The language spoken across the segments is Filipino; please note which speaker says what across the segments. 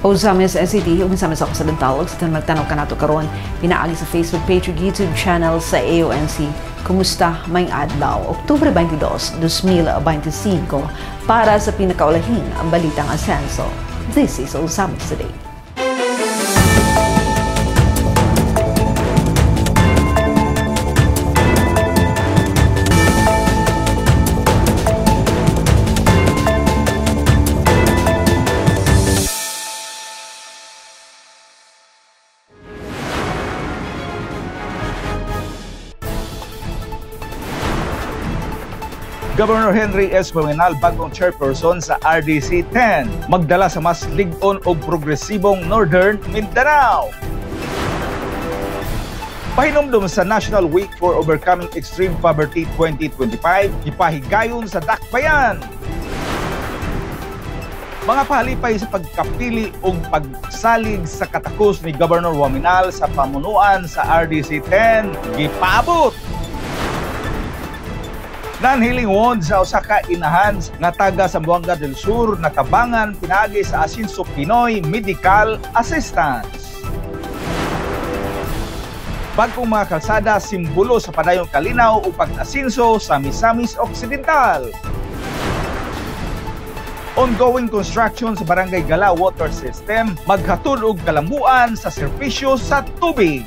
Speaker 1: O sa Miss SCT, umisa sa Occidental, sa tanong ka nato karon, pinaagi sa Facebook page ug YouTube channel sa AONC. Kumusta may adlaw, Oktubre 22, 2025, para sa pinakaulahing ang balitang asenso. This is Osamis Today.
Speaker 2: Governor Henry S. Waminal, bagong chairperson sa RDC 10, magdala sa mas lig-on o progresibong Northern Mindanao. Pahinumdum sa National Week for Overcoming Extreme Poverty 2025, ipahigayon sa Dakbayan. Mga pahalipay sa pagkapili o pagsalig sa katakos ni Governor Waminal sa pamunuan sa RDC 10, gipaabot. Nanhiling won sa usa ka inahan nga taga Zamboanga del Sur natabangan pinaagi sa Asinso Pinoy Medical Assistance. Bagong mga kalsada simbolo sa padayong kalinaw o pag-asinso sa Misamis Occidental. Ongoing construction sa Barangay Gala Water System maghatod og kalambuan sa serbisyo sa tubig.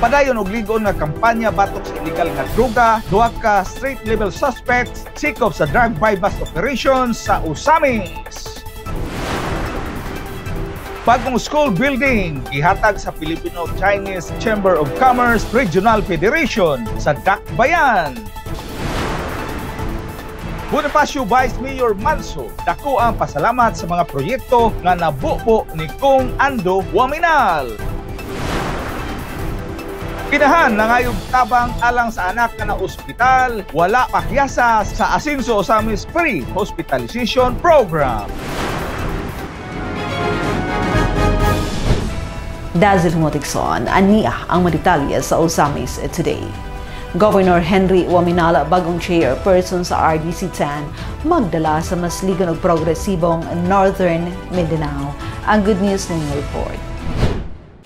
Speaker 2: Padayon og ligon nga kampanya batok sa illegal nga droga, duha ka street level suspects sikop sa drive-by bust operations sa Osamis. Bagong school building gihatag sa Filipino-Chinese Chamber of Commerce Regional Federation sa Dakbayan. Bonifacio Vice Mayor Manso, dako ang pasalamat sa mga proyekto nga nabuo ni Kong Ando Waminal. Kinahan na ngayong tabang alang sa anak na ospital, wala pahyasa sa Asinso Osamis Free Hospitalization Program.
Speaker 1: Dazil Motikson, aniya ang maditalya sa Osamis Today. Governor Henry Waminal, bagong chairperson sa RDC 10, magdala sa mas ligon og progresibong Northern Mindanao. Ang good news ng report.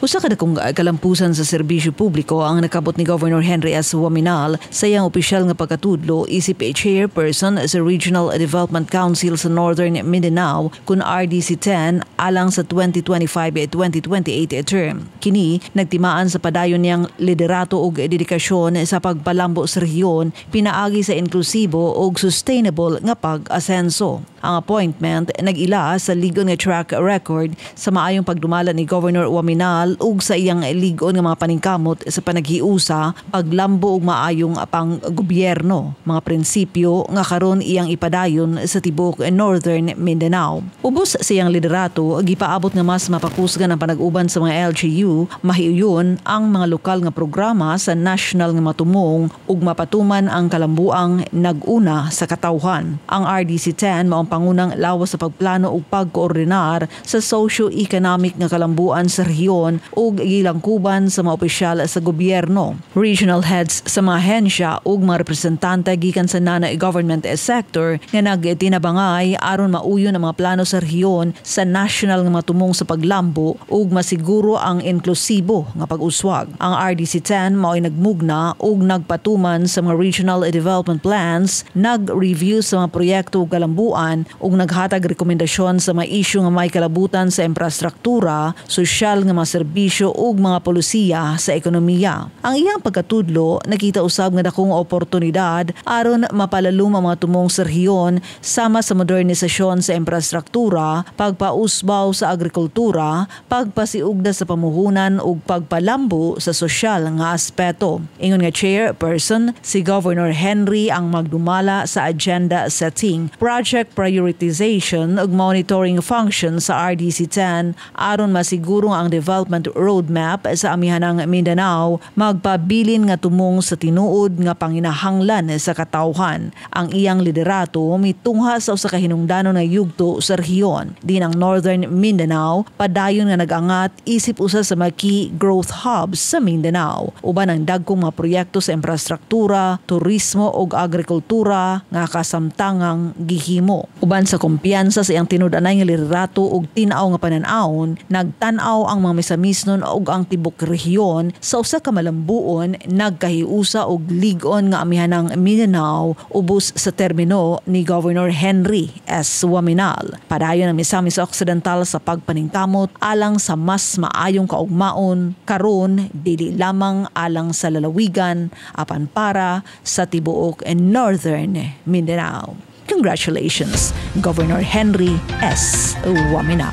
Speaker 1: Usa ka dakong kalampusan sa serbisyo publiko ang nakabot ni Governor Henry S. Waminal sa iyang opisyal nga pagkatudlo isip chairperson sa Regional Development Council sa Northern Mindanao kun RDC 10 alang sa 2025-2028 term. Kini nagtimaan sa padayon niyang liderato ug dedikasyon sa pagpalambo sa rehiyon pinaagi sa inklusibo ug sustainable nga pag-asenso. Ang appointment nag-ila sa ligon nga track record sa maayong pagdumala ni Governor Waminal ug sa iyang ligon nga mga paningkamot sa panaghiusa, paglambo ug maayong pang gobyerno, mga prinsipyo nga karon iyang ipadayon sa tibok Northern Mindanao. Ubos sa iyang liderato, gipaabot nga mas mapakusgan ang panag-uban sa mga LGU, mahiuyon ang mga lokal nga programa sa national nga matumong ug mapatuman ang kalambuang nag-una sa katawhan. Ang RDC 10 mao ang pangunang lawas sa pagplano ug pagkoordinar sa socio-economic nga kalambuan sa rehiyon ug gilangkuban sa mga opisyal sa gobyerno. Regional heads sa mga ahensya ug mga representante gikan sa nanay government sector nga nagtinabangay aron mauyon ang mga plano sa rehiyon sa national nga matumong sa paglambo ug masiguro ang inklusibo nga pag-uswag. Ang RDC 10 mao'y nagmugna ug nagpatuman sa mga regional development plans, nag-review sa mga proyekto ug kalambuan ug naghatag rekomendasyon sa mga isyu nga may kalabutan sa infrastruktura, sosyal nga mga serbisyo ug mga polisiya sa ekonomiya. Ang iyang pagkatudlo nakita usab nga dakong oportunidad aron mapalalum ang mga tumong sa rehiyon sama sa modernisasyon sa infrastruktura, pagpausbaw sa agrikultura, pagpasiugda sa pamuhunan ug pagpalambo sa sosyal nga aspeto. Ingon nga chairperson si Governor Henry ang magdumala sa agenda setting, project prioritization ug monitoring function sa RDC 10 aron masiguro ang development Development Roadmap sa amihanang Mindanao magpabilin nga tumong sa tinuod nga panginahanglan sa katawhan. Ang iyang liderato mitungha sa usa ka hinungdanon nga yugto sa rehiyon. Din ang Northern Mindanao padayon nga nag-angat isip usa sa mga key growth hubs sa Mindanao. Uban ang dagkong mga proyekto sa infrastruktura, turismo ug agrikultura nga kasamtangang gihimo. Uban sa kumpiyansa sa iyang tinud-anay nga liderato ug tinaw nga panan-awon, nagtan-aw ang mga misamisnon ug ang tibok rehiyon sa usa ka malambuon nagkahiusa og lig-on nga amihanang Mindanao ubos sa termino ni Governor Henry S. Waminal. Padayon ang Misamis Occidental sa pagpaningkamot alang sa mas maayong kaugmaon karon dili lamang alang sa lalawigan apan para sa tibuok Northern Mindanao. Congratulations, Governor Henry S. Waminal.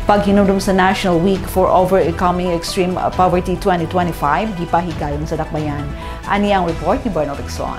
Speaker 1: Paghinumdum sa National Week for Overcoming Extreme Poverty 2025, gipahigayon sa dakbayan. Ani ang report ni Bernard Exon.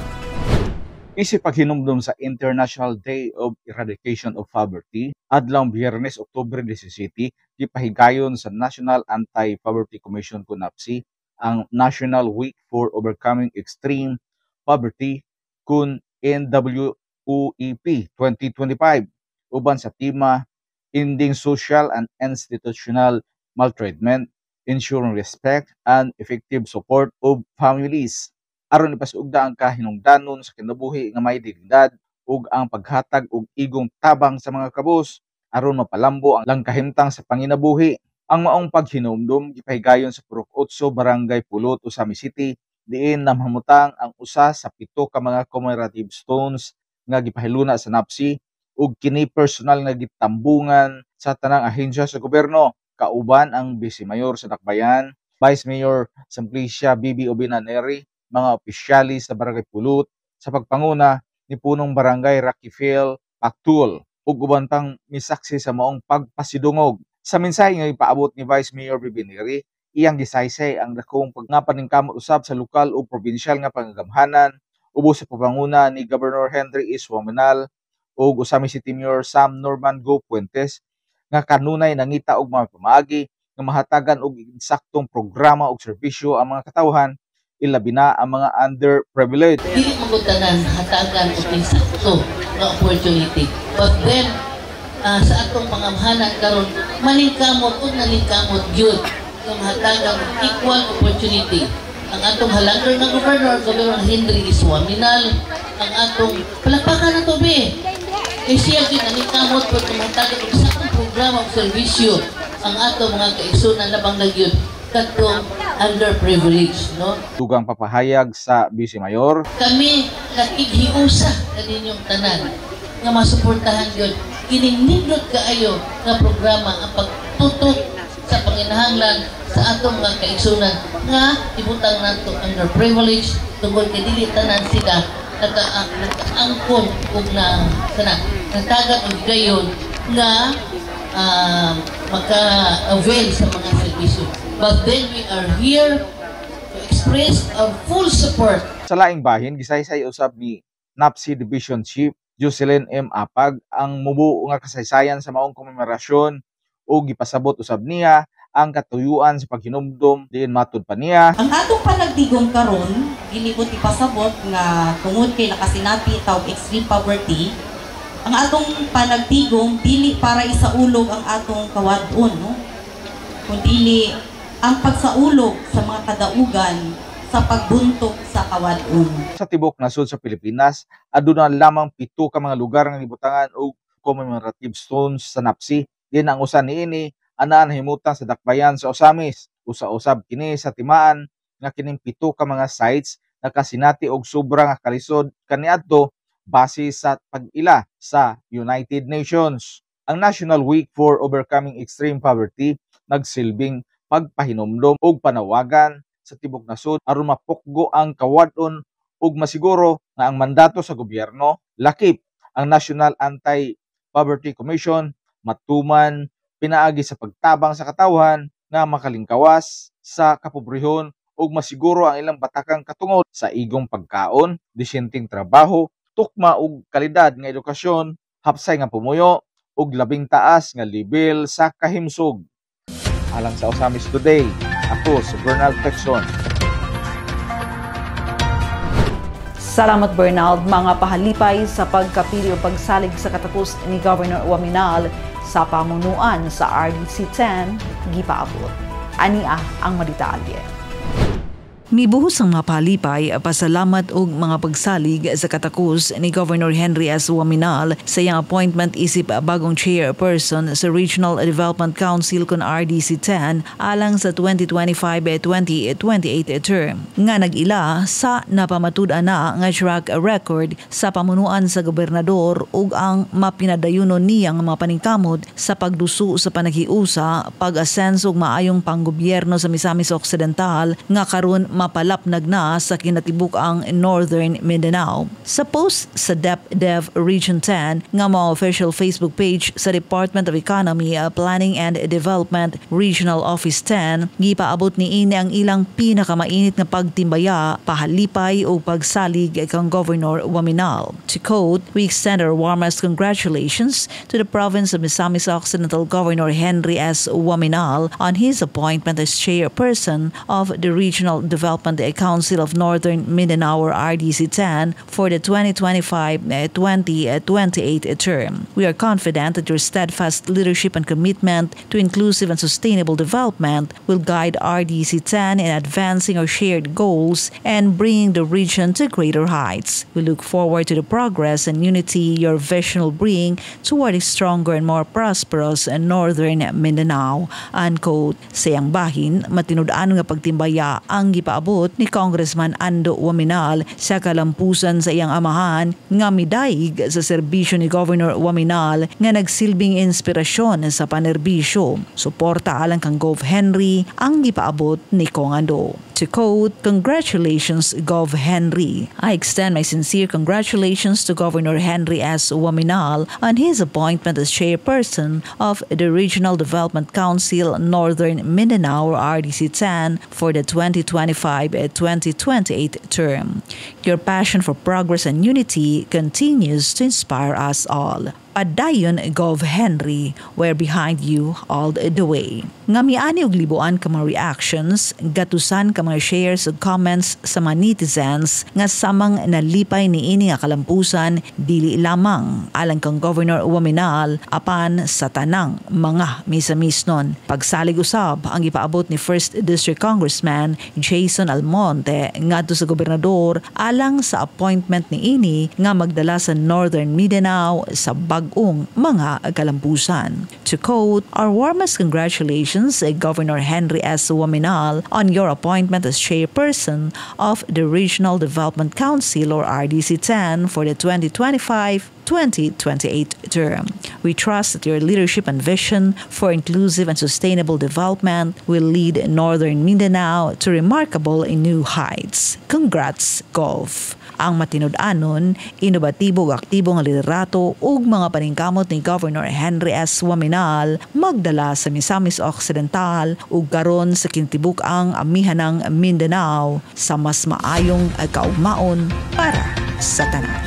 Speaker 2: Isip paghinumdum sa International Day of Eradication of Poverty, adlawng Biyernes, Oktubre 17, gipahigayon sa National Anti-Poverty Commission (NAPC) ang National Week for Overcoming Extreme Poverty kun NWOEP 2025 uban sa tema Ending Social and Institutional Maltreatment, Ensuring Respect and Effective Support of Families. Aron ipasugda ang kahinungdanon sa kinabuhi nga may dignidad ug ang paghatag og igong tabang sa mga kabus aron mapalambo ang langkahimtang sa panginabuhi. Ang maong paghinumdum gipahigayon sa Purok 8 Barangay Pulot, Usami City, diin namhamutang ang usa sa 7 ka mga commemorative stones nga gipahiluna sa NAPC ug kini personal nga gitambungan sa tanang ahensya sa gobyerno, kauban ang Vice Mayor sa Dakbayan, Vice Mayor Simplicia Bibi Obina Neri, mga opisyali sa Barangay Pulot sa pagpanguna ni punong Barangay Rakifel Pactul ug uban pang misaksi sa maong pagpasidungog. Sa mensahe nga ipaabot ni Vice Mayor Bibi Neri, iyang gisaysay ang dakong pagnapaningkamot usab sa lokal o probinsyal nga pangagamhanan ubos sa pagpanguna ni Governor Henry S. Waminal ug Usami City Mayor Sam Norman Go Puentes nga kanunay nangita og mga pamaagi nga mahatagan og insaktong programa ug serbisyo ang mga katawhan, ilabi na ang mga underprivileged.
Speaker 3: Dili mo tanan hatagan og insakto nga opportunity. But then sa atong mga mahanan karon maningkamot ug naningkamot gyud yung hatagang equal opportunity. Ang atong halangdor ng Governor Henry S. Waminal, ang atong palakpakan na to be. Siya gyud naningkamot pag hatagang og sakong programa ug serbisyo ang atong mga kaigsunan labang nagyud katong underprivileged, no?
Speaker 2: Dugang papahayag sa Vice Mayor,
Speaker 3: kami nakighiusa kaninyong tanan nga masuportahan gyud kining nindot kaayo nga programa ang pagtutok sa panginahanglan sa atong mga kaigsunan nga ibutang nato underprivileged tungod kay dili tanan sila nakaangkon ug natagat og gayon nga maka-avail sa mga serbisyo. But then we are here to express our full support.
Speaker 2: sa laing bahin gisaysay usab ni NAPC Division Chief Jocelyn M. Apag ang mubuo nga kasaysayan sa maong komemorasyon ug gipasabot usab niya ang katuyuan sa paghinumdum diin matud pa niya.
Speaker 4: Ang atong panagdigom karon ginibot ipasabot nga tungod kay nakasinapi tawag extreme poverty, ang atong panagdigom dili para isaulog ang atong kawadon, no? Kundi ang pagsaulog sa mga kadaugan sa pagbuntok sa kawadon.
Speaker 2: Sa tibok nasod sa Pilipinas, aduna lamang 7 ka mga lugar nga gibutangan og commemorative stones sa NAPC. Din ang usa niini ana nahimutang sa Dakbayan sa Osamis. Usa-usab kini sa timaan nga kining 7 ka mga sites nakasinati og sobra nga kalisod kaniadto base sa pag-ila sa United Nations. Ang National Week for Overcoming Extreme Poverty nagsilbing pagpahinumdom og panawagan sa tibok nasod aron mapukgo ang kawadon ug masiguro nga ang mandato sa gobyerno lakip ang National Anti-Poverty Commission matuman pinaagi sa pagtabang sa katawhan nga makalingkawas sa kapobrehon ug masiguro ang ilang batakang katungod sa igong pagkaon, disyenteng trabaho, tukma ug kalidad nga edukasyon, hapsay nga pumuyo ug labing taas nga level sa kahimsog. Alang sa Osamis Today, ako si Bernal Texon.
Speaker 1: Salamat Bernald, mga pahalipay sa pagkapili o pagsalig sa katapos ni Governor Waminal sa pamunuan sa RDC-10, gipaabot. Ania ang maditalye. Mibuhos ang mga palipay, pasalamat og mga pagsalig sa katakos ni Governor Henry S. Waminal sa iyang appointment isip bagong chairperson sa Regional Development Council kon RDC-10 alang sa 2025-2028 term. Nga nag-ila sa napamatud-an na nga track record sa pamunuan sa gobernador ug ang mapinadayunon niyang mga paningkamot sa pagduso sa panagiusa, pag-asenso ug maayong panggobyerno sa Misamis Occidental nga karon mapalapnag na sa kinatibuk ang Northern Mindanao. Sa post sa DepDev Region 10 nga mga official Facebook page sa Department of Economy, Planning and Development Regional Office 10, gipaabot ni ini ang ilang pinakamainit nga pagtimbaya, pahalipay o pagsalig kang Governor Waminal. To quote, "We extend our warmest congratulations to the province of Misamis Occidental Governor Henry S. Waminal on his appointment as chairperson of the Regional Development Council of Northern Mindanao or RDC-10 for the 2025-2028 term. We are confident that your steadfast leadership and commitment to inclusive and sustainable development will guide RDC-10 in advancing our shared goals and bringing the region to greater heights. We look forward to the progress and unity your vision will bring toward a stronger and more prosperous Northern Mindanao." Unquote. Sa iyang bahin, matinud-an nga pagtimbaya ang gipaabot ni Congressman Ando Waminal sa kalampusan sa iyang amahan nga midaig sa serbisyo ni Governor Waminal nga nagsilbing inspirasyon sa panerbisyo. Suporta alang kang Gov Henry ang gipaabot ni Kong Ando. To quote, "Congratulations, Gov Henry. I extend my sincere congratulations to Governor Henry S. Waminal on his appointment as chairperson of the Regional Development Council Northern Mindanao or RDC-10 for the 2025-2028 term. Your passion for progress and unity continues to inspire us all. Padayon Gov Henry, we're behind you all the way." Nga miani og libuan ka mga reactions, gatusan ka mga shares ug comments sa mga netizens nga samang nalipay ni ini nga kalampusan dili lamang alang kang Governor Waminal apan sa tanang mga misamisnon. Pagsalig usab ang ipaabot ni 1st District Congressman Jason Almonte ngadto sa gobernador alang sa appointment ni ini nga magdala sa Northern Mindanao sa bag-ong mga kalampusan. To quote, "Our warmest congratulations, Governor Henry S. Waminal, on your appointment as chairperson of the Regional Development Council or RDC-10 for the 2025-2028 term. We trust that your leadership and vision for inclusive and sustainable development will lead Northern Mindanao to remarkable new heights. Congrats, Gov." Ang matinud-anon, inobatibo ug aktibo nga liderato ug mga paningkamot ni Governor Henry S. Waminal magdala sa Misamis Occidental ug karon sa kintibuk ang amihanang Mindanao sa mas maayong kaugmaon para sa tanan.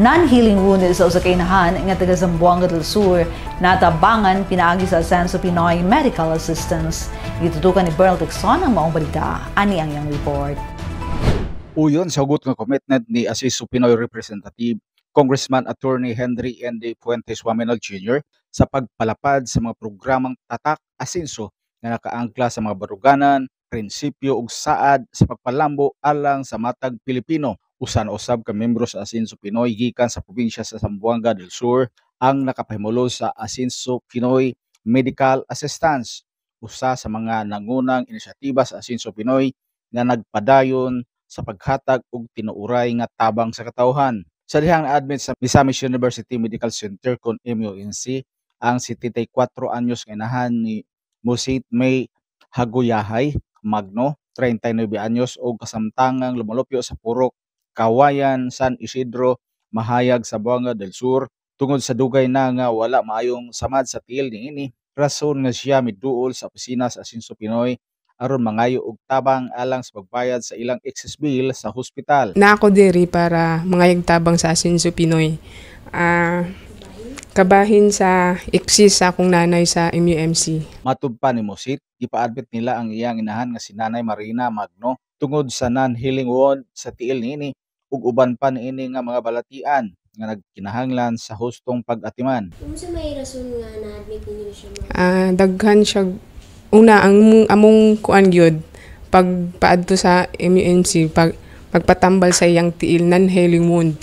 Speaker 1: Non-healing wound sa usa ka inahan nga taga Zamboanga del Sur natabangan pinaagi sa Asenso Pinoy Medical Assistance. Gitutukan ni Bernal Texon ang maong balita. Ani ang iyang report.
Speaker 2: Uyon sa hugot nga commitment ni Asenso Pinoy Representative Congressman Attorney Henry N.D. Fuentes Waminal Jr. sa pagpalapad sa mga programang tatak Asenso nga nakaangkla sa mga baruganan, prinsipyo ug saad sa pagpalambo alang sa matag Pilipino. Usan usab ka membro sa Asenso Pinoy gikan sa probinsya sa Zamboanga del Sur ang nakapahimulo sa Asenso Pinoy Medical Assistance, usa sa mga nangunang inisyatiba sa Asenso Pinoy nga nagpadayon sa paghatag og tinuuray nga tabang sa katawhan. Sa dihang na-admit sa Misamis University Medical Center kon MUNC ang 74 anyos nga inahan ni Musit May Hagoyahay Magno, 39 anyos o kasamtangang lumalupyo sa Purok Kawayan, San Isidro, Mahayag sa Zamboanga del Sur tungod sa dugay na nga wala maayong samad sa tiil niini. Rason nga siya miduol sa opisina sa Asenso Pinoy aron mangayo og tabang alang sa pagbayad sa ilang excess bill sa hospital.
Speaker 5: Na ako diri para mangayag tabang sa Asenso Pinoy. Kabahin sa eksis sa akong nanay sa MUMC.
Speaker 2: Matud pa ni Mosit, ipa-admit nila ang iyang inahan nga si Nanay Marina Magno tungod sa non-healing wound sa tiil niini ug uban pa niini nga mga balatian nga nagkinahanglan sa hustong pag-atiman.
Speaker 6: Unsa may rason nga na-admit ninyo siya
Speaker 5: Daghan siya una ang among kuan gyud pagpaadto sa MUMC pagpatambal sa iyang tiil non-healing wound.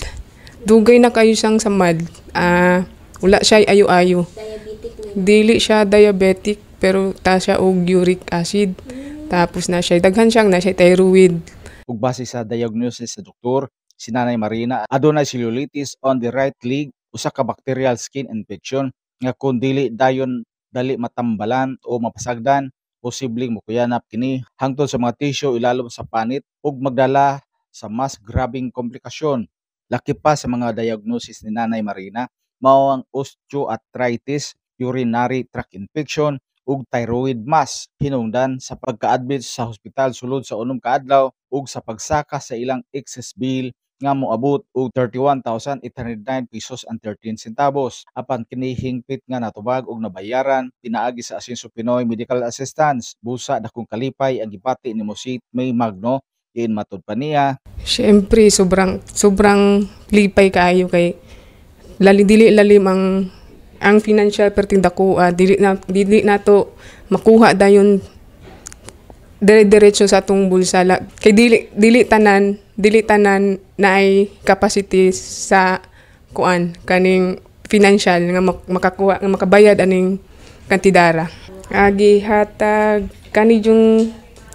Speaker 5: Dugay na kayo siyang samad. Wala siya ayo-ayo.
Speaker 6: diabetic na?
Speaker 5: Dili siya diabetic pero ta siya og uric acid. Tapos na siya daghan siyang na siya thyroid.
Speaker 2: Ug base sa diagnosis sa doktor, si Nanay Marina adunay cellulitis on the right leg, usa ka bacterial skin infection nga kung dili dayon dali matambalan o mapasagdan, posibleng mukuyanap kini hangtod sa mga tissue ilalom sa panit ug magdala sa mas grabing komplikasyon. Laki pa sa mga diagnosis ni Nanay Marina mao ang osteoarthritis, urinary tract infection ug thyroid mass hinungdan sa pagka-admit sa hospital sulod sa 6 ka adlaw ug sa pagsaka sa ilang excess bill nga moabot og 31,809 pesos and 13 centavos. Apan kini hingpit nga natubag og nabayaran pinaagi sa Asenso Pinoy Medical Assistance. Busa dakong kalipay ang gibati ni Mosit May Magno. Diin matud pa niya,
Speaker 5: Siyempre sobrang lipay kaayo kay dili lalim ang financial pertinda ko, dili na to makuha dayon dire-diretso sa atong bulsa kay dili tanan na ay capacity sa kuan kaning financial nga makakuha nga makabayad aning kantidara. Gihatag kani yung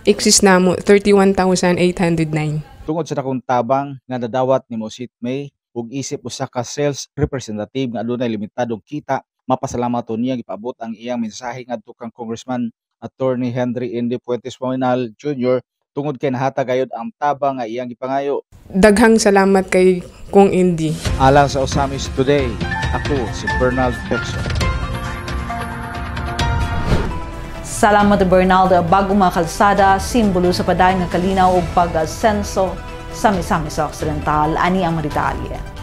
Speaker 5: excess namo 31,809.
Speaker 2: tungod sa dakong tabang nga nadawat ni Mosit May ug isip usa ka sales representative nga adunay limitadong kita, mapasalamat niya gipaabot ang iyang mensahe ngadto kang Congressman Attorney Henry Indy Fuentes Waminal Jr. tungod kay nahatag gayud ang tabang nga iyang gipangayo.
Speaker 5: Daghang salamat kay Kong Indy.
Speaker 2: Alang sa Osamis Today, ako si Bernald Pexo.
Speaker 1: Salamat Bernaldo. Bagong mga kalsada, simbolo sa padayon nga kalinaw ug pag-asenso sa Misamis Occidental. Ani ang maritalye.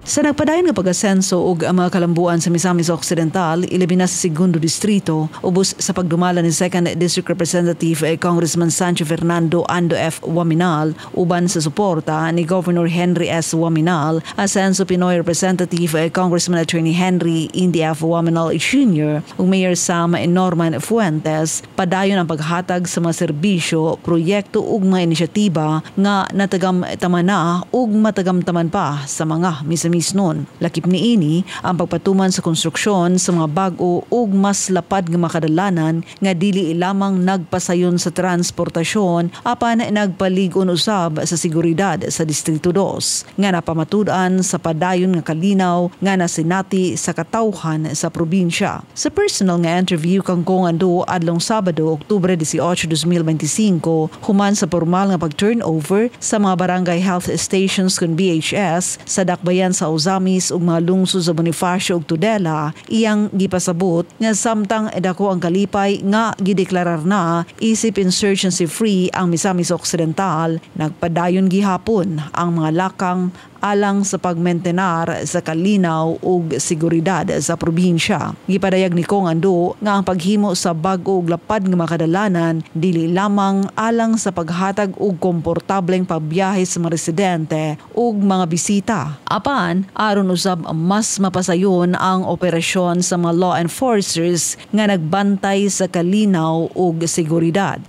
Speaker 1: Sa nagpadayon nga pag-asenso ug ang mga kalambuan sa Misamis Occidental, ilabi na sa segundo distrito, ubos sa pagdumala ni 2nd District Representative Congressman Sancho Fernando Ando F. Waminal, uban sa suporta ni Governor Henry S. Waminal, Asenso Pinoy Representative Congressman Attorney Henry Indy F. Waminal Jr. ug Mayor Sam Norman Fuentes, padayon ang paghatag sa mga serbisyo, proyekto ug mga inisyatiba nga natagam-taman na ug matagam-taman pa sa mga Misamis nun. Lakip niini ang pagpatuman sa konstruksyon sa mga bag-o ug mas lapad nga makadalanan nga dili lamang nagpasayon sa transportasyon apan nagpalig-on usab sa seguridad sa Distrito 2 nga napamatud-an sa padayon nga kalinaw nga nasinati sa katawhan sa probinsya. Sa personal nga interview kang Kong Ando adlong Sabado, Oktubre 18, 2025, human sa formal nga pag-turnover sa mga barangay health stations kun BHS sa dakbayan sa Osamis ug mga lungsod sa Bonifacio ug Tudela, iyang gipasabot nga samtang dako ang kalipay nga gideklarar na isip insurgency free ang Misamis Occidental, nagpadayon gihapon ang mga lakang alang sa pagmentenar sa kalinaw ug seguridad sa probinsya. Gipadayag ni Kong Ando nga ang paghimo sa bag-o ug lapad nga makadalanan dili lamang alang sa paghatag og komportableng pagbiyahe sa mga residente ug mga bisita. Apan aron usab mas mapasayon ang operasyon sa mga law enforcers nga nagbantay sa kalinaw ug seguridad.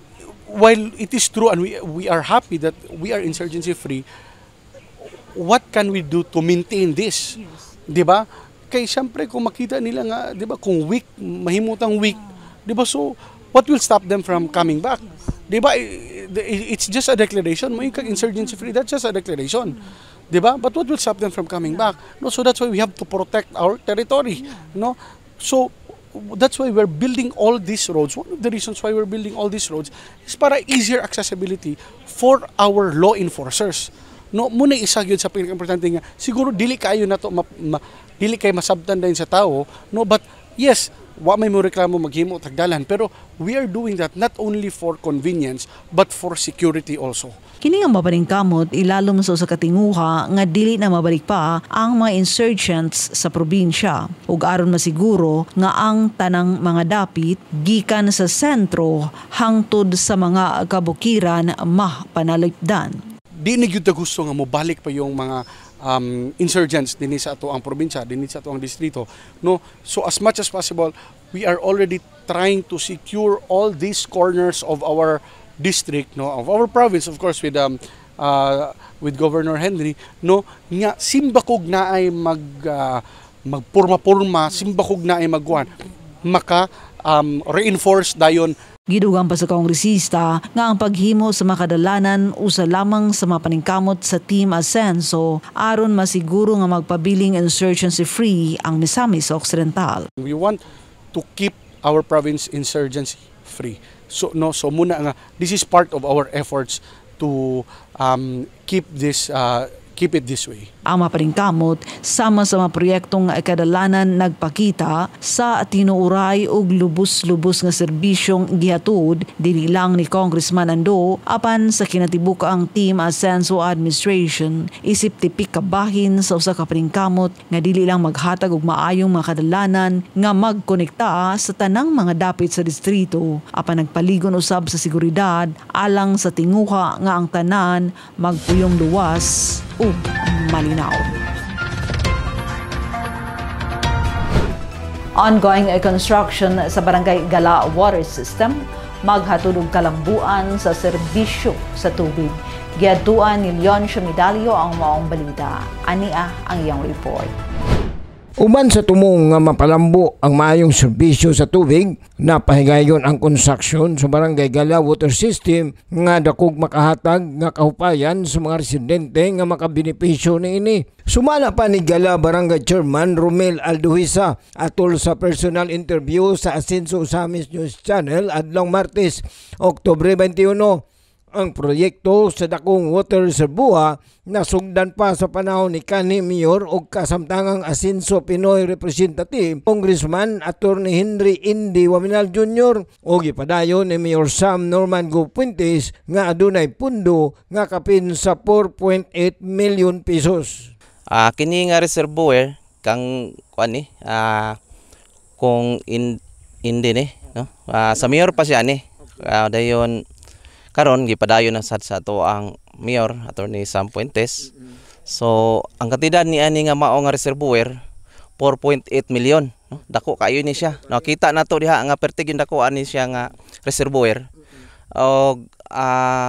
Speaker 7: While it is true and we are happy that we are insurgency free, what can we do to maintain this? Yes. 'Di ba? Kay syempre kung makita nila nga, 'di ba, kung weak, mahimutang weak, 'di ba? So what will stop them from coming back? 'Di ba? It's just a declaration. Mo yung insurgency free, that's just a declaration. 'Di ba? But what will stop them from coming back? No, so that's why we have to protect our territory, no? So that's why we're building all these roads. One of the reasons why we're building all these roads is para easier accessibility for our law enforcers. No, muna isa gyud sa pinaka-importante nga siguro dili kayo na to dili kay masabtan din sa tao, no, but yes, wa may mo reklamo maghimo tagdalan, pero we are doing that not only for convenience but for security also.
Speaker 1: Kini nga mapaningkamot ilalom sa usa ka tinguha nga dili na mabalik pa ang mga insurgents sa probinsya ug aron masiguro nga ang tanang mga dapit gikan sa sentro hangtod sa mga kabukiran mapanalipdan.
Speaker 7: Di na gyud ta gusto nga mobalik pa yung mga insurgents dinhi sa ato ang probinsya, dinhi sa ato ang distrito, no? So as much as possible, we are already trying to secure all these corners of our district, no, of our province, of course, with Governor Henry, no, nga simbakog na ay magpurma-purma, simbakog na ay magkuhan, maka reinforce dayon.
Speaker 1: Gidugang pa sa kongresista nga ang paghimo sa makadalanan usa lamang sa mapaningkamot sa Team Asenso aron masiguro nga magpabiling insurgency free ang Misamis Occidental.
Speaker 7: We want to keep our province insurgency free. So muna nga this is part of our efforts to keep it this way.
Speaker 1: Ang mapaningkamot sama sa mga proyektong kadalanan nagpakita sa tinuuray og lubos-lubos nga serbisyong gihatod dili lang ni Congressman Ando apan sa kinatibuk ang Team Asenso Administration isip tipik kabahin sa usa ka paningkamot nga dili lang maghatag og maayong mga kadalanan nga magkonekta sa tanang mga dapit sa distrito apan nagpaligon usab sa seguridad alang sa tinguha nga ang tanan magpuyong luwas ug malinaw. Ongoing construction sa Barangay Gala Water System, maghatod og kalambuan sa serbisyo sa tubig. Giadtuan ni Leoncio Medalio ang maong balita. Ania ang iyang report.
Speaker 8: Uban sa tumong nga mapalambo ang maayong serbisyo sa tubig, napahigayon ang konstruksyon sa Barangay Gala Water System nga dakog makahatag nga kahupayan sa mga residente nga makabenepisyo niini. Sumala pa ni Gala Barangay Chairman Romel Alduhisa atol sa personal interview sa Asenso Usamis News Channel adlong Martes, Oktubre 21. Ang proyekto sa dakong water reservoir nasugdan pa sa panahon ni kanhi Mayor o kasamtangang Asenso Pinoy Representative Congressman Attorney Henry Indy Waminal Jr. o gipadayon ni Mayor Sam Norman Go Puentes nga adunay pundo nga kapin sa 4.8 million pesos.
Speaker 9: Kini nga reservoir kang kuan kung indi ni no sa mayor pa siya ni dayon karon gipadayon na sa ato ang mayor Attorney Sam Puentes. So ang katidad ni ani nga mao nga reservoir 4.8 million, no? Dako kayo ni siya. Nakita nato diha nga pertig yung dako ani siya nga reservoir. Og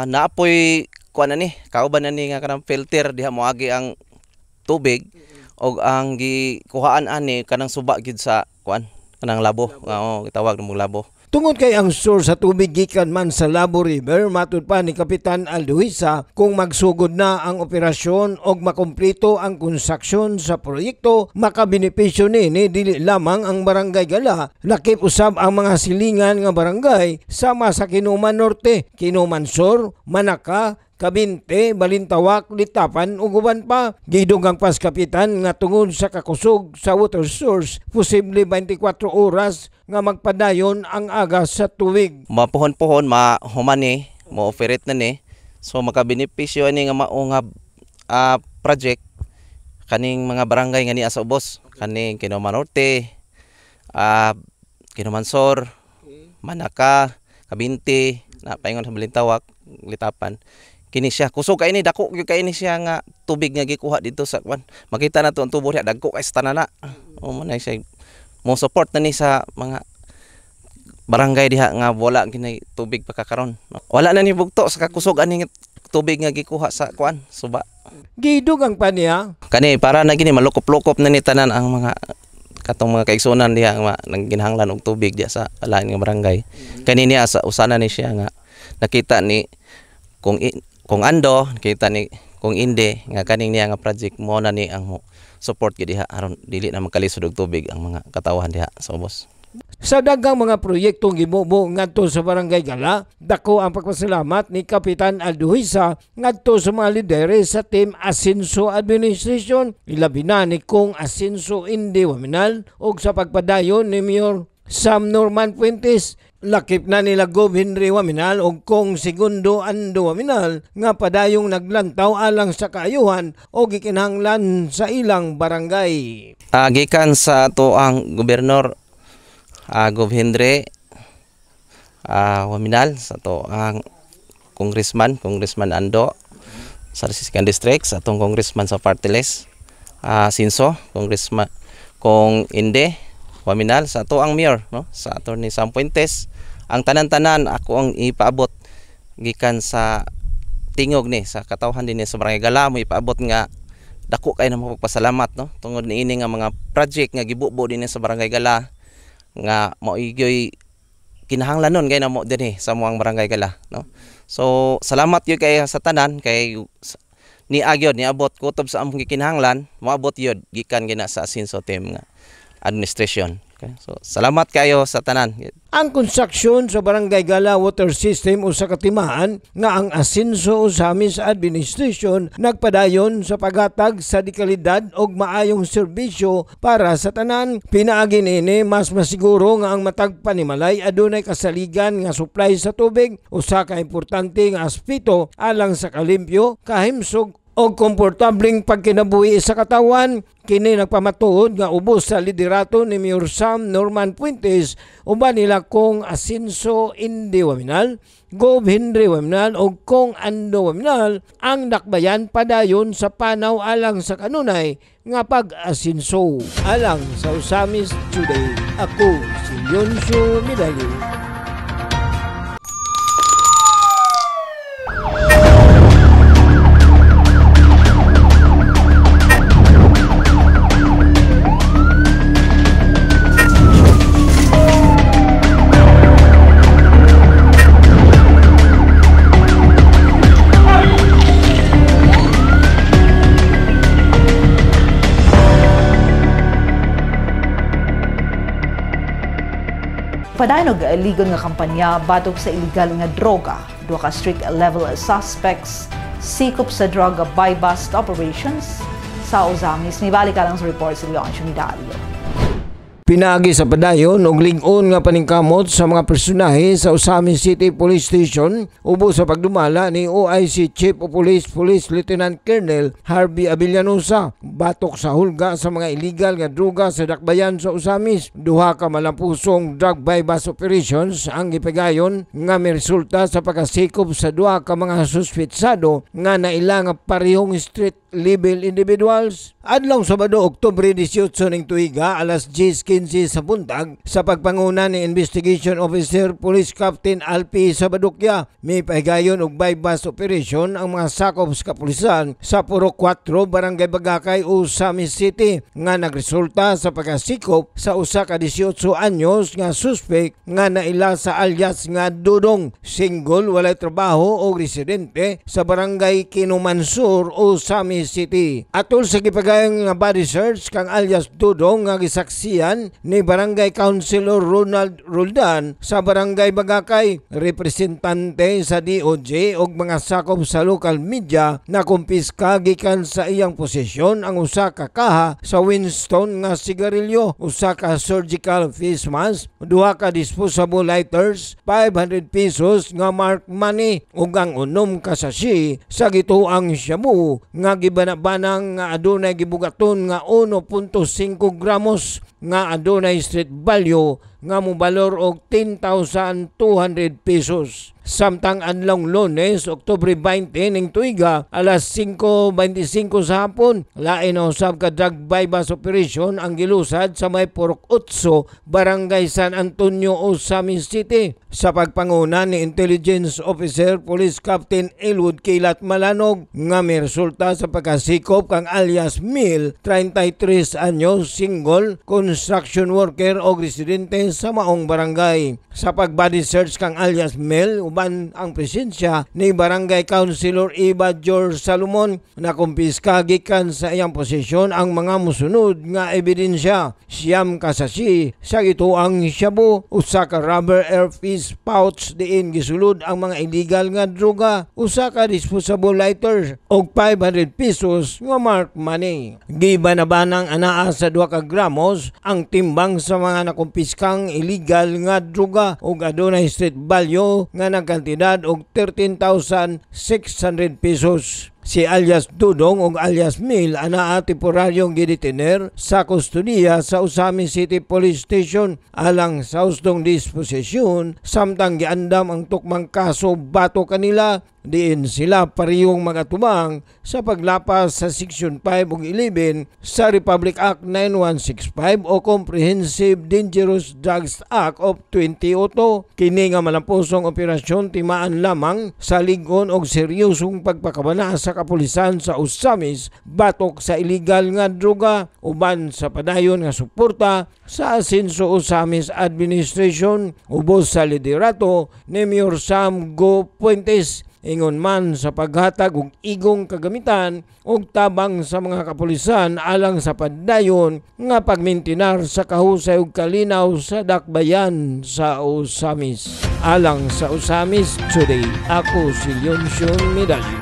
Speaker 9: naapoy kuan ani kauban ani nga kanang filter diha moagi ang tubig og ang gikuhaan ani kanang suba gid sa kuan kanang labo. Gitawag mo labo.
Speaker 8: Tungod kay ang source sa tubig gikan man sa Labo River, matud pa ni Kapitan Alduhisa kung magsugod na ang operasyon og makumpleto ang konstruksyon sa proyekto, makabenepisyo ni dili lamang ang Barangay Gala, lakip usab ang mga silingan nga barangay sama sa Kinuman Norte, Kinuman Sur, Manaka, Kabinte, Balintawak, Litapan ug uban pa. Gidugang pas kapitan nga tungod sa kakusog sa water source, posible 24 oras nga magpadayon ang agas sa tubig.
Speaker 9: Mapuhon-puhon mahumani, mo-operate na ni. So makabenepisyo ani nga mao nga project kaning mga barangay nga niya sa ubos, kaning Kinuman Norte, Kinuman Sur, Manaka, Kabinte, napaingon sa Balintawak, Litapan. Kini siya kusog kay ni dako kay ni siya nga tubig nga gikuha dito sa kwan. Makita na to ang tubo diha dagko kay sa tanana. Man siya mo support na ni sa mga barangay diha nga wala kinay tubig pagkakaron. Wala na ni bugto sa kakusog ani tubig nga gikuha sa kwan suba.
Speaker 8: Gidugang pa niya
Speaker 9: kani para na gini malukop-lukop na ni tanan ang mga katong mga kaigsunan diha nga nang ginahanglan og tubig diha sa lain nga barangay. Kani niya sa usana ni siya nga nakita ni kung ando kita ni kung indi nga kaning niya nga project mo na ni ang support gid diha aron dili na magkalisod og tubig ang mga katawhan diha sa ubos.
Speaker 8: Sa daghang mga proyektong gibubo ngadto sa Barangay Gala, dako ang pagpasalamat ni Kapitan Alduhisa ngadto sa mga lideres sa Team Asenso Administration, ilabi na ni Kong Asenso Indy Waminal ug sa pagpadayon ni Mayor Sam Norman Fuentes, lakip na nila Gov. Henry Waminal o Kong Segundo Ando Waminal nga padayong naglantaw alang sa kaayuhan o gikinahanglan sa ilang barangay.
Speaker 9: Gikan sa ato ang gobernador Gov. Henry Waminal, sa ato ang Congressman Ando sa Second District, sa atong Congressman sa Party List Sinso, Congressman Kong Inde Waminal, sa ato ang Mayor, no? Sa Attorney Sam Fuentes, ang tanan-tanan ako ang ipaabot gikan sa tingog ni sa katawhan din sa Barangay Gala, mo ipaabot nga dako kay na magpasalamat, no, tungod niini nga mga project nga gibubo din sa Barangay Gala nga maigyoy kinahanglanon kay na mo dinhi sa muang Barangay Gala, no. So salamat gyud kay sa tanan kay ni agyod ni abot kutob sa among gikinahanglan, moabot yun gikan gina sa Asinso team nga administration. Okay? So salamat kayo sa tanan.
Speaker 8: Ang konstruksyon sa Barangay Gala Water System o sa katimaan nga ang Asinso Osamis Administration nagpadayon sa paghatag sa dekalidad o maayong serbisyo para sa tanan. Pinaagi nini mas masiguro nga ang matag panimalay adunay kasaligan nga supply sa tubig, usa ka importante nga aspeto alang sa kalimpyo, kahimsog o komportabling pagkinabuhi sa katawan. Kini nagpamatuod nga ubos sa liderato ni Mayor Sam Norman Fuentes uban nila Kong Asinso Inde Waminal, Gov. Henry Waminal o Kong Ando Waminal ang nakbayan padayon sa panaw alang sa kanunay nga pag-asinso. Alang sa Osamis Today, ako si Leoncio Medalio.
Speaker 1: Padayon og ligon nga kampanya batok sa illegal nga droga. Duha ka strict level suspects sikop sa drug buy-bust operations sa Osamis. Nibalik ka lang sa report sa Leoncio Medalio.
Speaker 8: Pinaagi sa padayon og ling-on nga paningkamot sa mga personahe sa Osamis City Police Station ubos sa pagdumala ni OIC Chief of Police Lieutenant Colonel Harvey Avellanosa batok sa hulga sa mga illegal nga droga sa dakbayan sa Osamis. Duha ka malampusong drug buy-bust operations ang gipagayon nga miresulta sa pagkasikop sa duha ka mga suspetsado nga naila nga parehong street level individuals. Adlaw Sabado, Oktubre 18 ning tuiga alas 10:15 sa buntag sa pagpanguna ni Investigation Officer Police Captain Alpi Sabadukya, may pahigayon og buy-bust operation ang mga sakop sa kapulisan sa Purok 4, Barangay Bagakay, Osamis City nga nagresulta sa pagkasikop sa usa ka 18 anyos nga suspect nga naila sa alias nga Dudong, single, walay trabaho o residente sa Barangay Kinumansur, Osamis City. Atol sa gipagayong nga body search kang alias Dudong nga gisaksiyan ni Barangay Councilor Ronald Roldan sa Barangay Bagakay, representante sa DOJ og mga sakop sa local media na kumpiska gikan sa iyang posisyon ang usa ka kaha sa Winston nga sigarilyo, usa ka surgical face mask, duha ka disposable lighters, 500 pesos nga marked money ug ang unom ka sachet sa gituang shabu nga gibanabanang nga adunay gibugaton nga 1.5 gramos nga adunay street value nga mobalor og 10,200 pesos. Samtang adlong Lunes, Oktubre 20 ning tuiga alas 5:25 sa hapon, lain na usab ka drug buy-bust operation ang gilusad sa may Purok 8, Barangay San Antonio, Osamis City sa pagpanguna ni Intelligence Officer Police Captain Elwood Kilat Malanog nga may resulta sa pagkasikop kang alias Mil, 33 anyos, single, construction worker o residente sa maong barangay. Sa pag-body search kang alias Mel, uban ang presensya ni Barangay Councilor Iba George Salomon na kumpiska gikan sa iyang posisyon ang mga musunod nga ebidensya: siyam ka sachet sa gituang shabu, usa ka rubber earpiece pouch diin gisulod ang mga illegal nga droga, usa ka disposable lighter og 500 pesos nga marked money. Gibanabanang anaa sa 2 ka gramos ang timbang sa mga nakumpiskang tumang illegal nga droga ug adunay street value nga nagkantidad og 13,600 pesos. Si alias Dudong ug alias Mil anaa temporaryong gidetiner sa kustudiya sa Usami City Police Station alang sa hustong disposisyon samtang giandam ang tukmang kaso bato kanila. Diin sila parehong magatumang sa paglapas sa Section 5 ug 11 sa Republic Act 9165 o Comprehensive Dangerous Drugs Act of 2008. Kini nga malampusong operasyon timaan lamang sa lig-on og seryosong pagpakabana sa kapulisan sa Usamis batok sa illegal nga droga uban sa padayon nga suporta sa Asenso Usamis Administration ubos sa liderato ni Mayor Sam Go Puentes. Ingon man sa paghatag og igong kagamitan og tabang sa mga kapulisan alang sa padayon nga pagmintinar sa kahusay ug kalinaw sa dakbayan sa Usamis. Alang sa Usamis Today, ako si Yonshun Medalyo.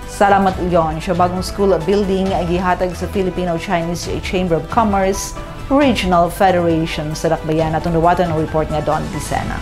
Speaker 1: Salamat uyon sa bagong school building ay gihatag sa Filipino-Chinese Chamber of Commerce Regional Federation sa dakbayan. Atong luwatan ang report niya Don Vicena.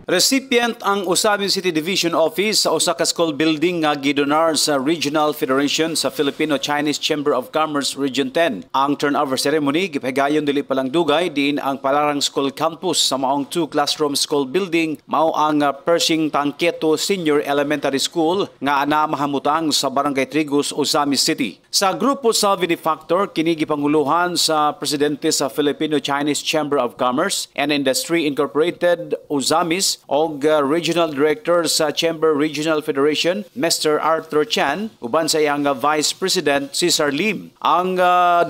Speaker 10: Recipient ang Usami City Division Office sa usa ka school building nga gidonar sa Regional Federation sa Filipino-Chinese Chamber of Commerce Region 10. Ang turnover ceremony gipahigayon dili pa lang dugay diin ang Palarang School Campus sa maong 2-classroom school building mao ang Pershing Tangketo Senior Elementary School nga ana mahamutang sa Barangay Trigos, Usami City. Sa grupo sa benefactor kini gipanguluhan sa presidente sa Filipino-Chinese Chamber of Commerce and Industry Incorporated Usamis og Regional Director sa Chamber Regional Federation, Mr. Arthur Chan, uban sa iyang Vice President, Cesar Lim. Ang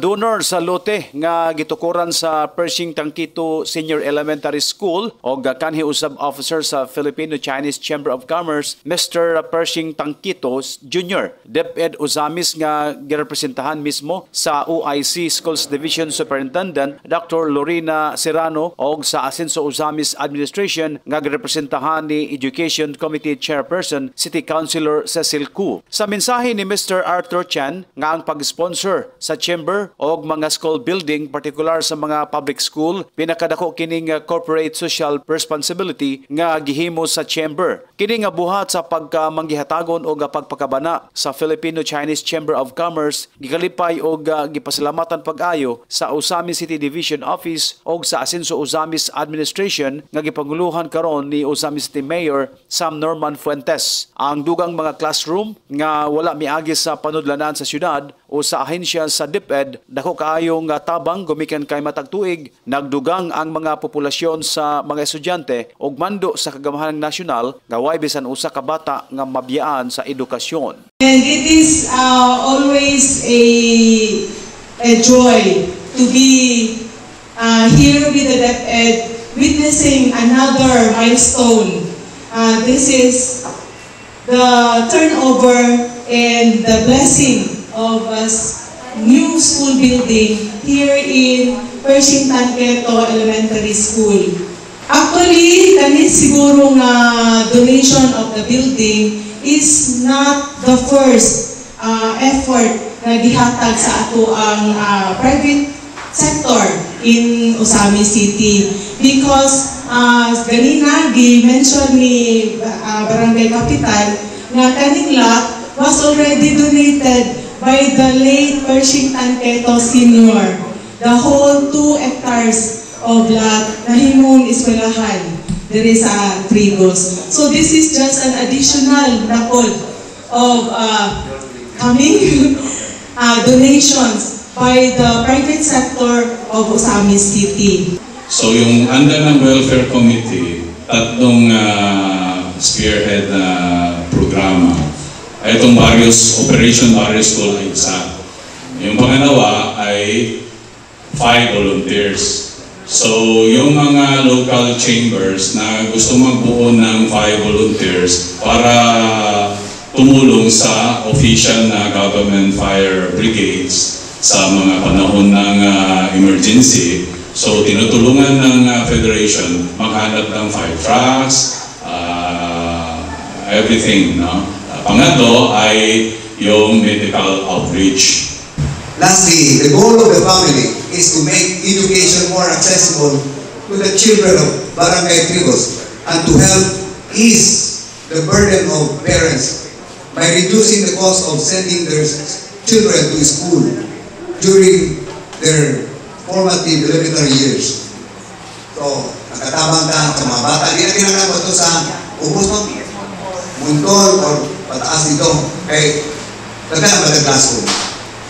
Speaker 10: donor sa lote nga gitukuran sa Pershing Tangketo Senior Elementary School og kanhi usab officer sa Filipino-Chinese Chamber of Commerce, Mr. Pershing Tangketo Jr. DepEd Usamis nga girepresentahan mismo sa OIC Schools Division Superintendent, Dr. Lorena Serrano og sa Asenso Usamis Administration nga representahan ni Education Committee Chairperson, City Councilor Cecil Cu. Sa mensahe ni Mr. Arthur Chan nga ang pag-sponsor sa chamber og mga school building, partikular sa mga public school, pinakadako kining corporate social responsibility nga gihimo sa chamber. Kini nga buhat sa pagkamanggihatagon og pagpakabana sa Filipino-Chinese Chamber of Commerce, gikalipay og gipasalamatan pag-ayo sa Usami City Division Office og sa Asenso Usamis Administration nga gipanguluhan karon ni Usami City Mayor Sam Norman Fuentes. Ang dugang mga classroom nga wala miagi sa panudlanan sa syudad o sa ahensya sa DepEd, dako kaayong tabang gumikan kay matag tuig, nagdugang ang mga populasyon sa mga estudyante ug mando sa kagamahanang nasyonal nga way bisan usa ka bata nga mabiyaan sa edukasyon.
Speaker 11: And it is always a joy to be here with the DepEd witnessing another milestone. This is the turnover and the blessing of a new school building here in Pershing Tangketo Elementary School. Actually, kani siguro nga donation of the building is not the first effort na gihatag sa ato ang private sector in Usami City, because ganina gi-mention ni Barangay Capital nga kaning lot was already donated by the late Pershing Tangketo Sr. The whole 2 hectares of lot na himong eskwelahan diri sa Trigos. So this is just an additional nakod of coming donations by the private sector of Usami City.
Speaker 12: So yung under ng Welfare Committee, tatlong spearhead na programa. Itong Operation Barrios School ay isa. Yung pangalawa ay 5 volunteers. So yung mga local chambers na gusto magbuo ng 5 volunteers para tumulong sa official na government fire brigades sa mga panahon ng emergency. So tinutulungan ng Federation maghanap ng 5 trucks, everything. No? Pangatlo ay yung medical outreach.
Speaker 13: Lastly, the goal of the family is to make education more accessible to the children of Barangay Trigos and to help ease the burden of parents by reducing the cost of sending their children to school during their formative elementary years. So, nakatabang ka sa mga bata. Hindi na kinakabot ito sa ubos mo, muntol o pataas dito kay classroom.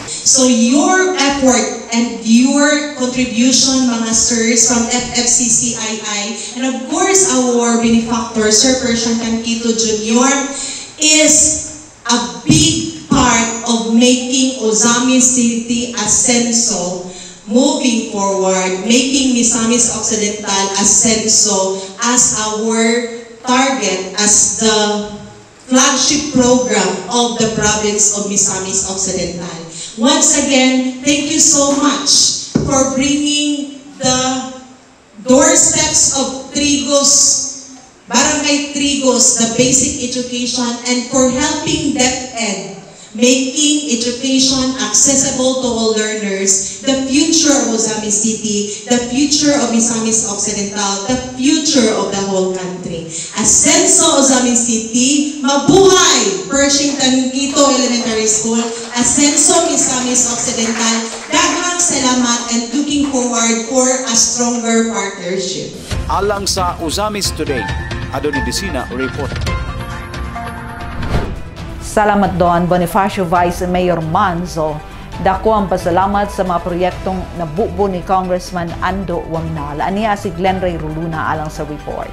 Speaker 11: So your effort and your contribution, mga sirs, from FFCCII, and of course our benefactor, Sir Persian Canquito Jr., is a big part of making Ozamis City Ascenso moving forward, making Misamis Occidental Ascenso as our target, as the flagship program of the province of Misamis Occidental. Once again, thank you so much for bringing the doorsteps of Trigos, Barangay Trigos, the basic education, and for helping DepEd, making education accessible to all learners, the future of Ozamis City, the future of Misamis Occidental, the future of the whole country. Ascenso Ozamis City, mabuhay Pershing Canquito Elementary School, Ascenso Misamis Occidental, daghang salamat and looking forward for a stronger partnership.
Speaker 10: Alang sa Ozamis Today, Adoni Desina report.
Speaker 1: Salamat doon, Bonifacio Vice Mayor Manzo. Dako ang pasalamat sa mga proyektong nabubo ni Congressman Ando Waminal. Aniya si Glenn Ray Ruluna alang sa report.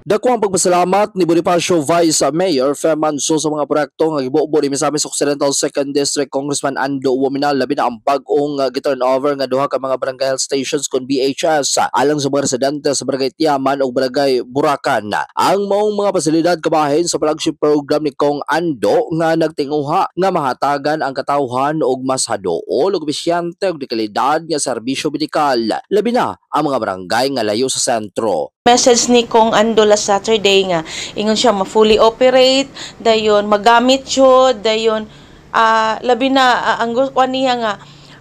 Speaker 14: Dako ang pagpasalamat ni Bonifacio Vice Mayor Manzo sa mga proyekto nga gibubo ni Misamis Occidental 2nd District Congressman Ando Waminal, labi na ang bag-ong gi-turn over nga duha ka mga barangay health stations kon BHS alang sa mga residente sa Barangay Tiaman ug Barangay Buracan. Ang maong mga pasilidad kabahin sa flagship program ni Kong Ando nga nagtinguha nga mahatagan ang katawhan og mas haduol ug epesyente ug dekalidad nga serbisyo medikal, labi na ang mga barangay nga layo sa sentro.
Speaker 15: Message ni Kong Ando last Saturday nga ingon siya ma-fully operate dayon magamit jud dayon labi na ang kuan niya nga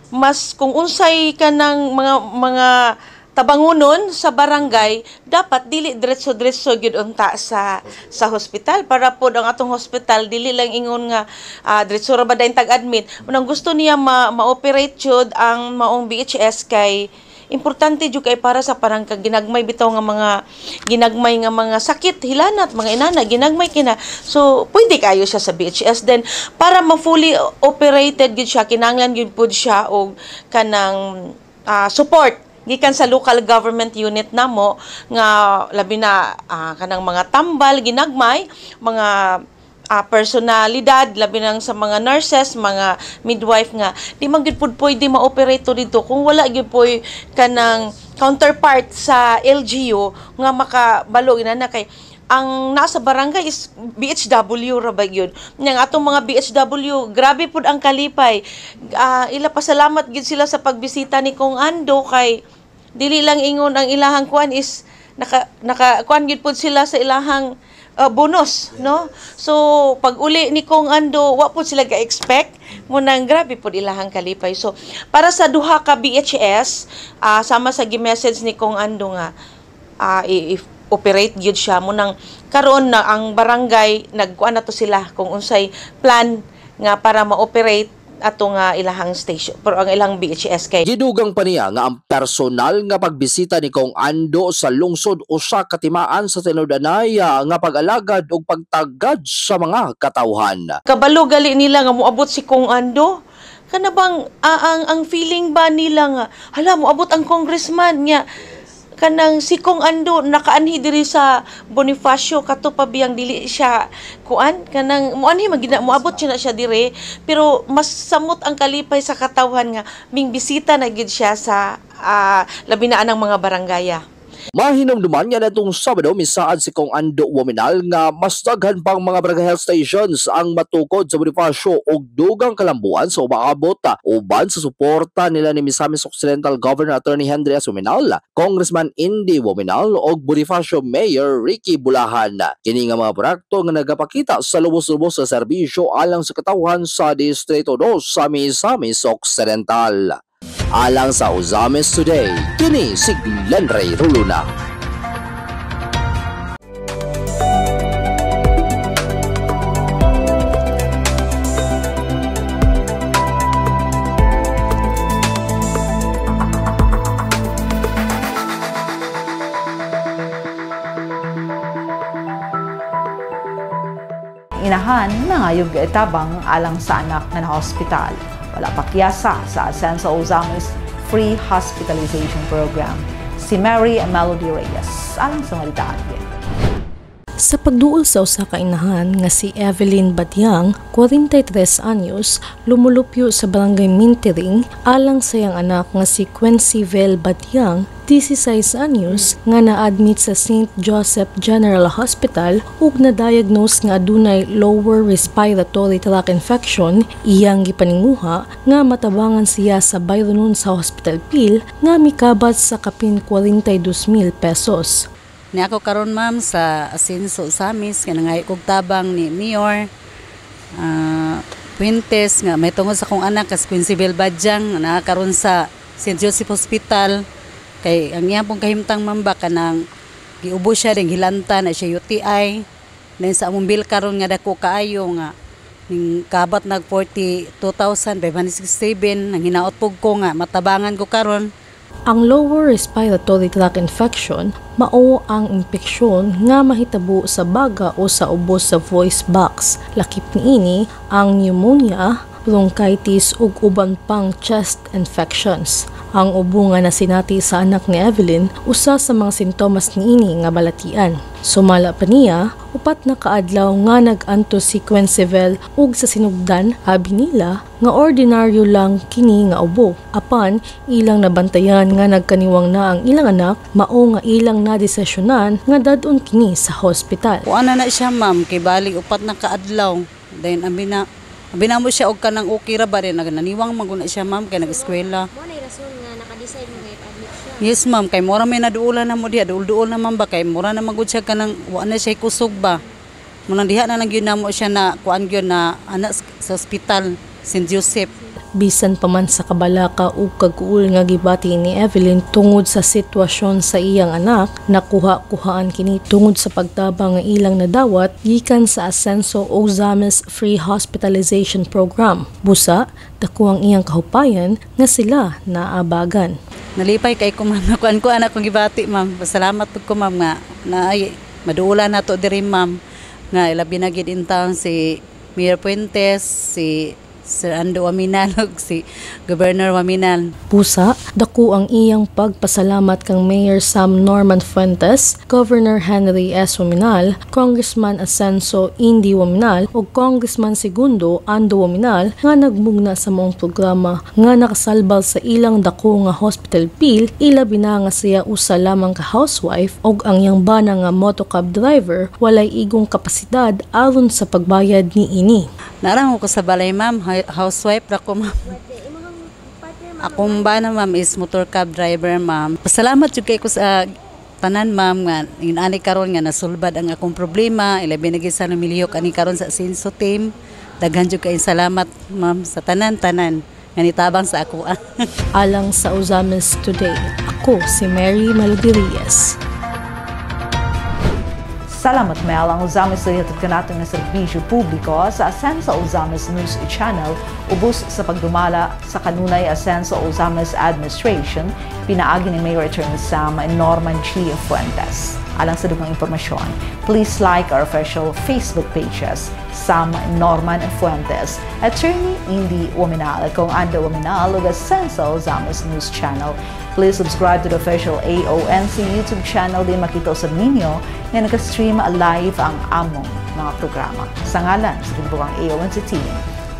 Speaker 15: mas kung unsay kanang mga tabangunon sa barangay dapat dili diretso gyud unta sa hospital para pod ang atong hospital dili lang ingon nga diretso ra ba dayon tag-admit unang gusto niya ma-operate jud ang maong BHS kay importante jud kay para sa parang ginagmay bitaw nga mga sakit hilanat mga inana ginagmay kina so pwede kayo siya sa BHS then para ma-fully operated gid siya kinahanglan gyud pud siya og kanang support gikan sa local government unit namo nga labi na kanang mga tambal ginagmay mga personalidad labi nang sa mga nurses, mga midwife nga di man gyud pud pwede ma-operate dito kung wala gyud poy kanang counterpart sa LGU nga makabalo inana kay ang nasa barangay is BHW ra ba gyud nya atong mga BHW grabe pud ang kalipay ila pasalamat gyud sila sa pagbisita ni Kong Ando kay dili lang ingon ang ilahang kuan is naka kuan gyud pud sila sa ilahang bonus, no? So, pag uli ni Kong Ando, wa po sila ga-expect mo nang grabe po ilahang kalipay. So, para sa duha ka BHS, sama sa gi-message ni Kong Ando nga, i-operate gyud siya mo nang karon na ang barangay, nagkuan na to sila kung unsay plan nga para ma-operate ato nga ilahang station pero ang ilang BHS kay
Speaker 14: gidugang pa niya nga ang personal nga pagbisita ni Kong Ando sa lungsod usa ka timaan sa tinuod-anaya nga pag-alagad ug pagtagad sa mga katawhan.
Speaker 15: Kabalo gali nila nga moabot si Kong Ando kana bang ang feeling ba nila nga hala moabot ang congressman niya kanang si Kong Ando nakaanhi diri sa Bonifacio kato pa biyang dili siya kuan kanang moanhi moabot siya dire pero mas samot ang kalipay sa katawhan nga ming bisita na gid siya sa labi na anang mga barangaya.
Speaker 14: Mahinumduman nga natong Sabado misaad si Kong Ando Waminal nga mas daghan pang mga barangay health stations ang matukod sa Bonifacio og dugang kalambuan sa umaabot uban sa suporta nila ni Misamis Occidental Governor Attorney Henry S. Waminal, Congressman Indy Waminal og Bonifacio Mayor Ricky Bulahan. Kini nga mga proyekto nga nagapakita sa lubos-lubos sa serbisyo alang sa katawhan sa Distrito 2 sa Misamis Occidental. Alang sa Ozames Today, kini si Glenray Roluna.
Speaker 1: Inahan na ngayog tabang alang sa anak nga na hospital. Wala pa kiyasa sa Ascenso Ozames Free Hospitalization Program. Si Mary Melody Reyes alang sa mga detalye.
Speaker 16: Sa pagduol sa usa ka inahan nga si Evelyn Batyang, 43 anyos, lumulupyo sa barangay Mintering alang sa iyang anak nga si Quencybel Batyang, 16 anyos, nga na-admit sa St. Joseph General Hospital ug na-diagnose nga adunay lower respiratory tract infection. Iyang gipaninguha nga matabangan siya sa bayronon sa hospital bill nga mikabat sa kapin 42,000 pesos.
Speaker 17: Ni ako karon ma'am sa Ascenso Ozames nga nangay kog tabang ni Mayor Puentes nga may tungod sa kong anak kas Quencybel Batyang na karon sa St. Joseph Hospital kay ang iya pong kahimtang mamba kanang giubo siya ding hilanta na siya UTI then sa among bill karon nga dako kaayo nga ning kabat nag 42,567 nang hinaot pug ko nga matabangan ko karon.
Speaker 16: Ang lower respiratory tract infection mao ang impeksyon nga mahitabo sa baga o sa ubos sa voice box. Lakip niini ang pneumonia, bronchitis ug uban pang chest infections. Ang ubo nga nasinati sa anak ni Evelyn usa sa mga sintomas niini nga balatian. Sumala pa niya, 4 na kaadlaw nga nag-anto si Quencybel ug sa sinugdan abi nila nga ordinaryo lang kini nga ubo. Apan ilang nabantayan nga nagkaniwang na ang ilang anak, mao nga ilang nadesisyonan nga dadon kini sa hospital.
Speaker 17: Kuana na siya ma'am kay bali 4 na kaadlaw. Then abi na mo siya og kanang okay ra ba rin naniwang maguna siya ma'am kay nag-eskwela.
Speaker 6: Mo na rason nga naka-decide mo kay admit siya.
Speaker 17: Yes ma'am, kay mura may naduulan na mo diha, duol-duol na ma'am ba kay mura na magud siya kanang wa na siya kusog ba. Muna diha na lang gyud namo siya na kuan gyud na anak sa ospital St. Joseph.
Speaker 16: Bisan pa man sa kabalaka ug kaguol nga gibati ni Evelyn tungod sa sitwasyon sa iyang anak, nakuha-kuhaan kini tungod sa pagtabang nga ilang nadawat gikan sa Ascenso Ozames Free Hospitalization Program. Busa, dako ang iyang kahupayan nga sila naabagan.
Speaker 17: Nalipay kay ko ma'am, kuan ko anak kong gibati ma'am. Salamat pud ko ma'am nga na ay maduulan nato diri ma'am nga ilabi na gid intang si Mayor Puentes, si Sir Ando Waminal ug si Governor Waminal.
Speaker 16: Pusa, dako ang iyang pagpasalamat kang Mayor Sam Norman Fuentes, Governor Henry S. Waminal, Congressman Ascenso Indy Waminal ug Congressman Segundo Ando Waminal nga nagmugna sa mong programa nga nakasalbal sa ilang dako nga hospital bill. Ilabi na nga siya usa lamang ka housewife ug ang iyang bana nga motocab driver walay igong kapasidad aron sa pagbayad ni ini.
Speaker 17: Narang ko sa balay ma'am, housewife ra ko ma'am. Akong bana ma'am is motor cab driver ma'am. Pasalamat jud kay ko sa tanan ma'am nga inani karon nga nasulbad ang akong problema, ilabi na gid sa namilihok ani karon sa Ascenso team. Daghan jud kay salamat ma'am sa tanan-tanan nga nitabang sa ako.
Speaker 16: Alang sa Ozames Today, ako si Mary Melody Reyes.
Speaker 1: Salamat Mel, ang Ozames sa ihatod ka natin na serbisyo publiko sa Ascenso Ozames News Channel, ubos sa pagdumala sa kanunay Ascenso Ozames Administration, pinaagi ni Mayor Attorney Sam Norman G. Fuentes. Alang sa dugang impormasyon, please like our official Facebook pages, Sam Norman Fuentes, Attorney Indy Waminal, kung Ando Waminal, ug Ascenso Ozames News Channel. Please subscribe to the official AONC YouTube channel din makita usab ninyo na naka-stream live ang among mga programa. Sa ngalan sa tibuang AONC team,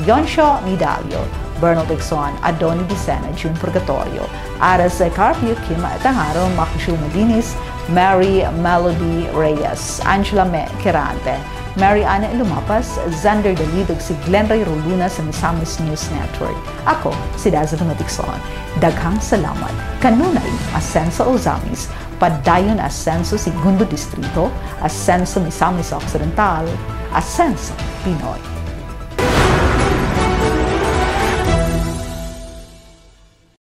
Speaker 1: Yonsho Midalio, Bernal Dixon, Adoni Dicena, June Purgatorio, Aras Carpio, Kim Tangaro, Makishu Madinis, Mary Melody Reyes, Angela Kerante, Mary Ana Lumapas, Zander Dalidog, si Glenray Roluna sa Misamis News Network. Ako, si Daza Dixon. Daghang salamat. Kanunay, Ascenso Ozames, padayon Ascenso Segundo Distrito, Ascenso Misamis Occidental, Ascenso Pinoy.